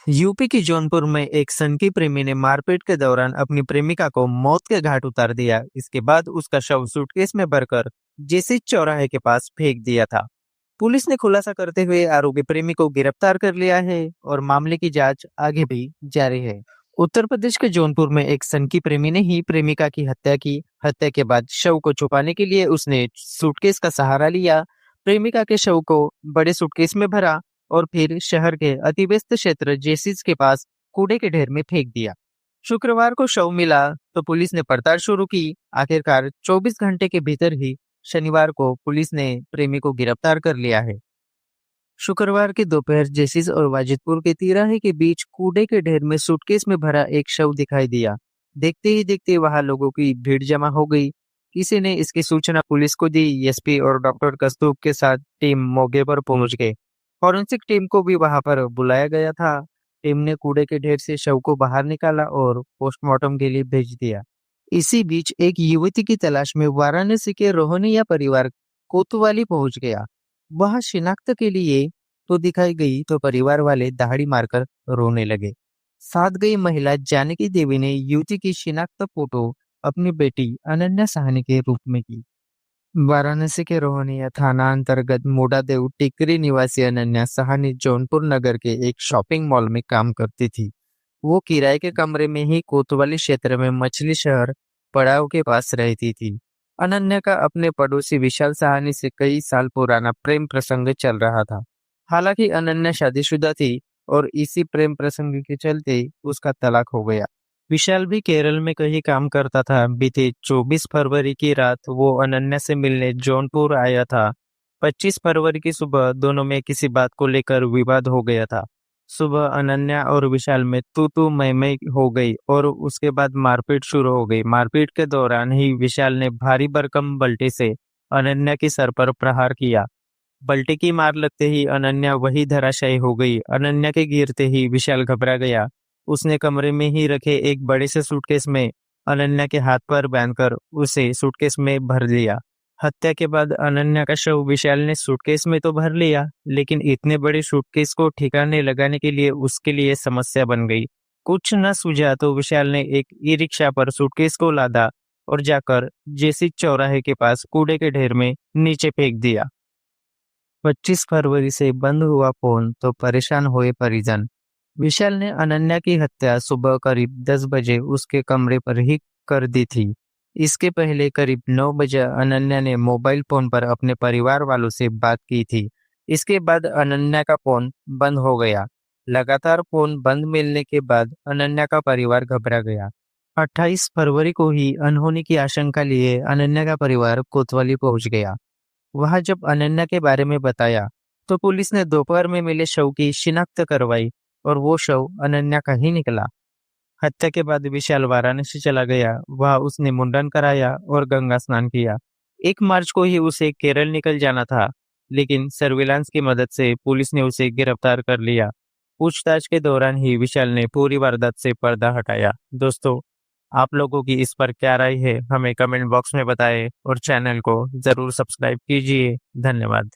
UP के जौनपुर में एक सनकी प्रेमी ने मारपीट के दौरान अपनी प्रेमिका को मौत के घाट उतार दिया। इसके बाद उसका शव सूटकेस में भरकर जेसी चौराहे के पास फेंक दिया था। पुलिस ने खुलासा करते हुए आरोपी प्रेमी को गिरफ्तार कर लिया है और मामले की जांच आगे भी जारी है। उत्तर प्रदेश के जौनपुर में एक सनकी प्रेमी ने ही प्रेमिका की हत्या की। हत्या के बाद शव को छुपाने के लिए उसने सूटकेस का सहारा लिया। प्रेमिका के शव को बड़े सूटकेस में भरा और फिर शहर के अतिव्यस्त क्षेत्र जेसिस के पास कूड़े के ढेर में फेंक दिया। शुक्रवार को शव मिला तो पुलिस ने पड़ताल शुरू की। आखिरकार 24 घंटे के भीतर ही शनिवार को पुलिस ने प्रेमी को गिरफ्तार कर लिया है। शुक्रवार की दोपहर जेसिस और वाजिदपुर के तिराहे के बीच कूड़े के ढेर में सूटकेस में भरा एक शव दिखाई दिया। देखते ही देखते वहां लोगों की भीड़ जमा हो गई। किसी ने इसकी सूचना पुलिस को दी। एसपी और डॉक्टर कस्तूब के साथ टीम मौके पर पहुंच गए। फॉरेंसिक टीम को भी वहां पर बुलाया गया था। टीम ने कूड़े के ढेर से शव को बाहर निकाला और पोस्टमार्टम के लिए भेज दिया। इसी बीच एक युवती की तलाश में वाराणसी के रोहनिया परिवार कोतवाली पहुंच गया। वहां शिनाख्त के लिए तो दिखाई गई तो परिवार वाले दहाड़ी मारकर रोने लगे। साथ गई महिला जानकी देवी ने युवती की शिनाख्त फोटो अपनी बेटी अनन्या साहनी के रूप में की। वाराणसी के रोहनिया थाना अंतर्गत मोडादेव टिकरी निवासी अनन्या साहनी जौनपुर नगर के एक शॉपिंग मॉल में काम करती थी। वो किराए के कमरे में ही कोतवाली क्षेत्र में मछली शहर पड़ाव के पास रहती थी। अनन्या का अपने पड़ोसी विशाल साहनी से कई साल पुराना प्रेम प्रसंग चल रहा था। हालांकि अनन्या शादीशुदा थी और इसी प्रेम प्रसंग के चलते उसका तलाक हो गया। विशाल भी केरल में कहीं काम करता था। बीते 24 फरवरी की रात वो अनन्या से मिलने जौनपुर आया था। 25 फरवरी की सुबह दोनों में किसी बात को लेकर विवाद हो गया था। सुबह अनन्या और विशाल में तू मैं हो गई और उसके बाद मारपीट शुरू हो गई। मारपीट के दौरान ही विशाल ने भारी भरकम बल्टे से अनन्या के सर पर प्रहार किया। बल्टे की मार लगते ही अनन्या वही धराशायी हो गई। अनन्या के गिरते ही विशाल घबरा गया। उसने कमरे में ही रखे एक बड़े से सूटकेस में अनन्या के हाथ पर बांधकर उसे सूटकेस में भर लिया। हत्या के बाद अनन्या का शव विशाल ने सूटकेस में तो भर लिया, लेकिन इतने बड़े सूटकेस को ठिकाने लगाने के लिए उसके लिए समस्या बन गई। कुछ न सूझा तो विशाल ने एक ई रिक्शा पर सूटकेस को लादा और जाकर जेसी चौराहे के पास कूड़े के ढेर में नीचे फेंक दिया। 25 फरवरी से बंद हुआ फोन तो परेशान हुए परिजन। विशाल ने अनन्या की हत्या सुबह करीब 10 बजे उसके कमरे पर ही कर दी थी। इसके पहले करीब 9 बजे अनन्या ने मोबाइल फोन पर अपने परिवार वालों से बात की थी। इसके बाद अनन्या का फोन बंद हो गया। लगातार फोन बंद मिलने के बाद अनन्या का परिवार घबरा गया। 28 फरवरी को ही अनहोनी की आशंका लिए अनन्या का परिवार कोतवाली पहुंच गया। वहां जब अनन्या के बारे में बताया तो पुलिस ने दोपहर में मिले शव की शिनाख्त करवाई और वो शव अनन्या का ही निकला। हत्या के बाद विशाल वाराणसी चला गया। वहां उसने मुंडन कराया और गंगा स्नान किया। 1 मार्च को ही उसे केरल निकल जाना था, लेकिन सर्विलांस की मदद से पुलिस ने उसे गिरफ्तार कर लिया। पूछताछ के दौरान ही विशाल ने पूरी वारदात से पर्दा हटाया। दोस्तों, आप लोगों की इस पर क्या राय है, हमें कमेंट बॉक्स में बताएं और चैनल को जरूर सब्सक्राइब कीजिए। धन्यवाद।